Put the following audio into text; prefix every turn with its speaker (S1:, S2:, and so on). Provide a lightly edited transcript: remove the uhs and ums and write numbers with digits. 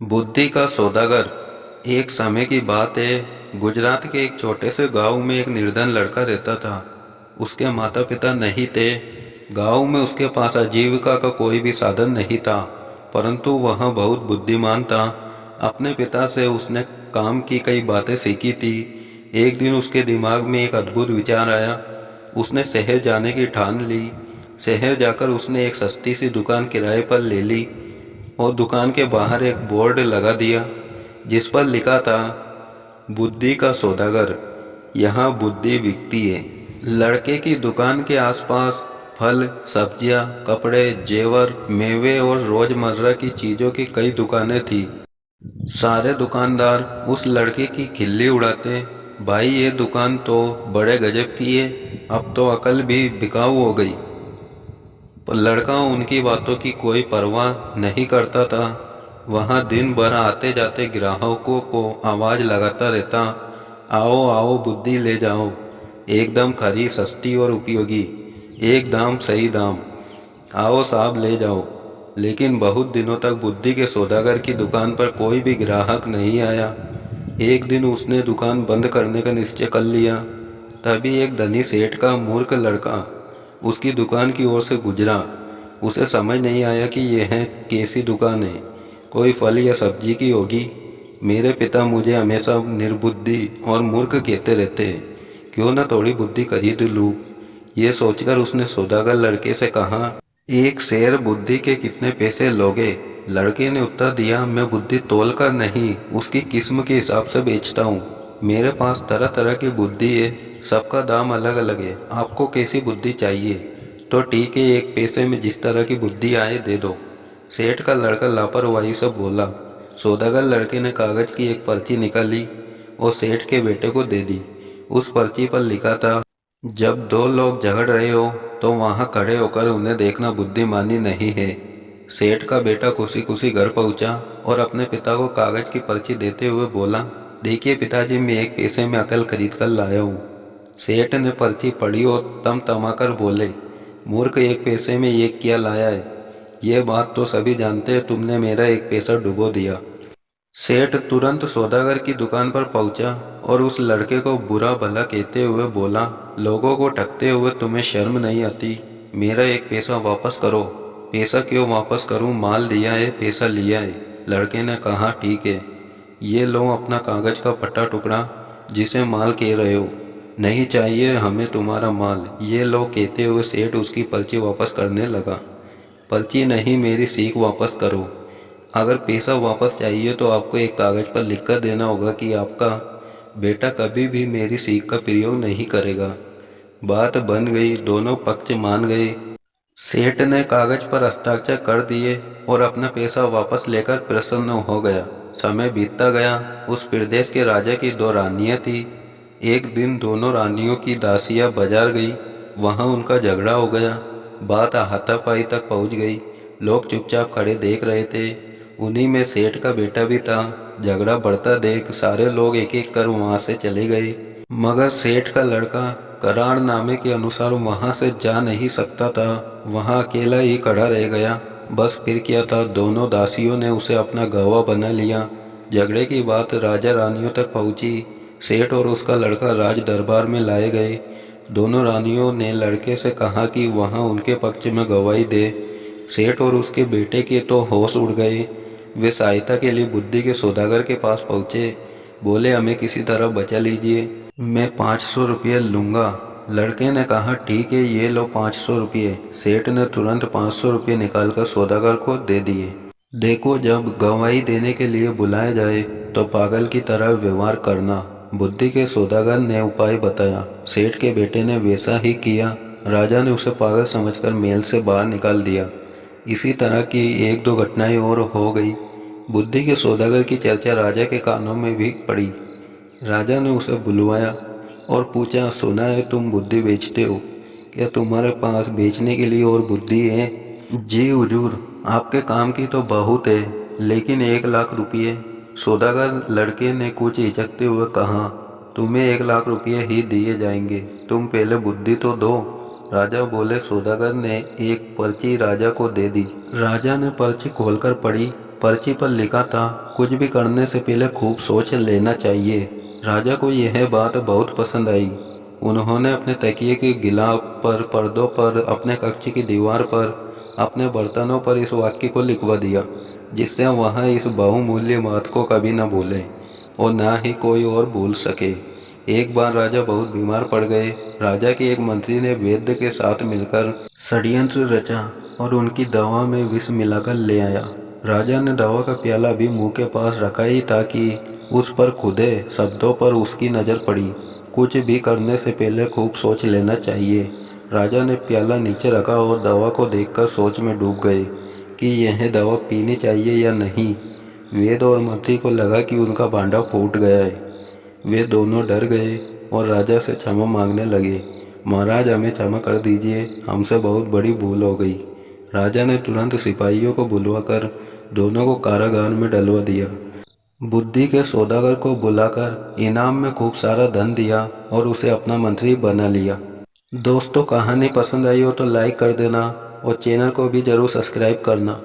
S1: बुद्धि का सौदागर। एक समय की बात है, गुजरात के एक छोटे से गांव में एक निर्धन लड़का रहता था। उसके माता पिता नहीं थे। गांव में उसके पास आजीविका का कोई भी साधन नहीं था, परंतु वह बहुत बुद्धिमान था। अपने पिता से उसने काम की कई बातें सीखी थी। एक दिन उसके दिमाग में एक अद्भुत विचार आया। उसने शहर जाने की ठान ली। शहर जाकर उसने एक सस्ती सी दुकान किराए पर ले ली और दुकान के बाहर एक बोर्ड लगा दिया जिस पर लिखा था, बुद्धि का सौदागर, यहाँ बुद्धि बिकती है। लड़के की दुकान के आसपास फल, सब्जियां, कपड़े, जेवर, मेवे और रोजमर्रा की चीजों की कई दुकानें थी। सारे दुकानदार उस लड़के की खिल्ली उड़ाते, भाई ये दुकान तो बड़े गजब की है, अब तो अकल भी बिकाऊ हो गई। पर लड़का उनकी बातों की कोई परवाह नहीं करता था। वहां दिन भर आते जाते ग्राहकों को आवाज लगाता रहता, आओ आओ बुद्धि ले जाओ, एकदम खरी, सस्ती और उपयोगी, एक दाम सही दाम, आओ साहब ले जाओ। लेकिन बहुत दिनों तक बुद्धि के सौदागर की दुकान पर कोई भी ग्राहक नहीं आया। एक दिन उसने दुकान बंद करने का निश्चय कर लिया। तभी एक धनी सेठ का मूर्ख लड़का उसकी दुकान की ओर से गुजरा। उसे समझ नहीं आया कि यह कैसी दुकान है, कोई फल या सब्जी की होगी। मेरे पिता मुझे हमेशा निर्बुद्धि और मूर्ख कहते रहते हैं, क्यों न थोड़ी बुद्धि खरीद लूँ। ये सोचकर उसने सौदागर लड़के से कहा, एक शेर बुद्धि के कितने पैसे लोगे? लड़के ने उत्तर दिया, मैं बुद्धि तोल कर नहीं, उसकी किस्म के हिसाब से बेचता हूँ। मेरे पास तरह तरह की बुद्धि है, सबका दाम अलग अलग है। आपको कैसी बुद्धि चाहिए? तो ठीक है, एक पैसे में जिस तरह की बुद्धि आए दे दो। सेठ का लड़का लापरवाही से बोला। सौदागर लड़के ने कागज की एक पर्ची निकाली और सेठ के बेटे को दे दी। उस पर्ची पर लिखा था, जब दो लोग झगड़ रहे हो तो वहां खड़े होकर उन्हें देखना बुद्धिमानी नहीं है। सेठ का बेटा खुशी खुशी घर पहुंचा और अपने पिता को कागज की पर्ची देते हुए बोला, देखिए पिताजी, मैं एक पैसे में अकल खरीद कर लाया हूँ। सेठ ने पर्ची पढ़ी और तमाकर बोले, मूर्ख, एक पैसे में ये क्या लाया है? ये बात तो सभी जानते हैं, तुमने मेरा एक पैसा डुबो दिया। सेठ तुरंत सौदागर की दुकान पर पहुंचा और उस लड़के को बुरा भला कहते हुए बोला, लोगों को ठगते हुए तुम्हें शर्म नहीं आती? मेरा एक पैसा वापस करो। पैसा क्यों वापस करूं? माल दिया है, पैसा लिया है। लड़के ने कहा, ठीक है, ये लो अपना कागज का फटा टुकड़ा जिसे माल कह रहे हो। नहीं चाहिए हमें तुम्हारा माल, ये लो कहते हुए सेठ उसकी पर्ची वापस करने लगा। पर्ची नहीं, मेरी सीख वापस करो। अगर पैसा वापस चाहिए तो आपको एक कागज पर लिखकर देना होगा कि आपका बेटा कभी भी मेरी सीख का प्रयोग नहीं करेगा। बात बन गई, दोनों पक्ष मान गए। सेठ ने कागज पर हस्ताक्षर कर दिए और अपना पैसा वापस लेकर प्रसन्न हो गया। समय बीतता गया। उस प्रदेश के राजा की दो रानियां थी। एक दिन दोनों रानियों की दासियां बाजार गई। वहां उनका झगड़ा हो गया। बात हाथापाई तक पहुंच गई। लोग चुपचाप खड़े देख रहे थे। उन्हीं में सेठ का बेटा भी था। झगड़ा बढ़ता देख सारे लोग एक एक कर वहां से चले गए, मगर सेठ का लड़का करारनामे के अनुसार वहां से जा नहीं सकता था। वहां अकेला ही खड़ा रह गया। बस फिर क्या था, दोनों दासियों ने उसे अपना गवाह बना लिया। झगड़े की बात राजा रानियों तक पहुंची। सेठ और उसका लड़का राज दरबार में लाए गए। दोनों रानियों ने लड़के से कहा कि वहां उनके पक्ष में गवाही दे। सेठ और उसके बेटे के तो होश उड़ गए। वे सहायता के लिए बुद्धि के सौदागर के पास पहुंचे। बोले, हमें किसी तरह बचा लीजिए, मैं 500 रुपये लूँगा। लड़के ने कहा, ठीक है, ये लो 500 रुपये। सेठ ने तुरंत 500 रुपये निकालकर सौदागर को दे दिए। देखो, जब गवाही देने के लिए बुलाया जाए तो पागल की तरह व्यवहार करना, बुद्धि के सौदागर ने उपाय बताया। सेठ के बेटे ने वैसा ही किया। राजा ने उसे पागल समझकर महल से बाहर निकाल दिया। इसी तरह की एक दो घटनाएं और हो गई। बुद्धि के सौदागर की चर्चा राजा के कानों में भी पड़ी। राजा ने उसे बुलवाया और पूछा, सुना है तुम बुद्धि बेचते हो, क्या तुम्हारे पास बेचने के लिए और बुद्धि है? जी हुजूर, आपके काम की तो बहुत है, लेकिन 1 लाख रुपये। सौदागर लड़के ने कुछ हिचकते हुए कहा, तुम्हें 1 लाख रुपये ही दिए जाएंगे, तुम पहले बुद्धि तो दो। राजा बोले। सौदागर ने एक पर्ची राजा को दे दी। राजा ने पर्ची खोलकर पढ़ी। पर्ची पर लिखा था, कुछ भी करने से पहले खूब सोच लेना चाहिए। राजा को यह बात बहुत पसंद आई। उन्होंने अपने तकिए की गिलाफ पर, पर्दों पर, अपने कक्ष की दीवार पर, अपने बर्तनों पर इस वाक्य को लिखवा दिया, जिससे वह इस बहुमूल्य बात को कभी न भूले और ना ही कोई और भूल सके। एक बार राजा बहुत बीमार पड़ गए। राजा के एक मंत्री ने वैद्य के साथ मिलकर षड्यंत्र रचा और उनकी दवा में विष मिलाकर ले आया। राजा ने दवा का प्याला भी मुंह के पास रखा ही था कि उस पर खुदे शब्दों पर उसकी नज़र पड़ी, कुछ भी करने से पहले खूब सोच लेना चाहिए। राजा ने प्याला नीचे रखा और दवा को देखकर सोच में डूब गए कि यह दवा पीनी चाहिए या नहीं। वैद्य और मंत्री को लगा कि उनका भांडा फूट गया है। वे दोनों डर गए और राजा से क्षमा मांगने लगे। महाराज, हमें क्षमा कर दीजिए, हमसे बहुत बड़ी भूल हो गई। राजा ने तुरंत सिपाहियों को बुलवाकर दोनों को कारागार में डलवा दिया। बुद्धि के सौदागर को बुलाकर इनाम में खूब सारा धन दिया और उसे अपना मंत्री बना लिया। दोस्तों, कहानी पसंद आई हो तो लाइक कर देना और चैनल को भी ज़रूर सब्सक्राइब करना।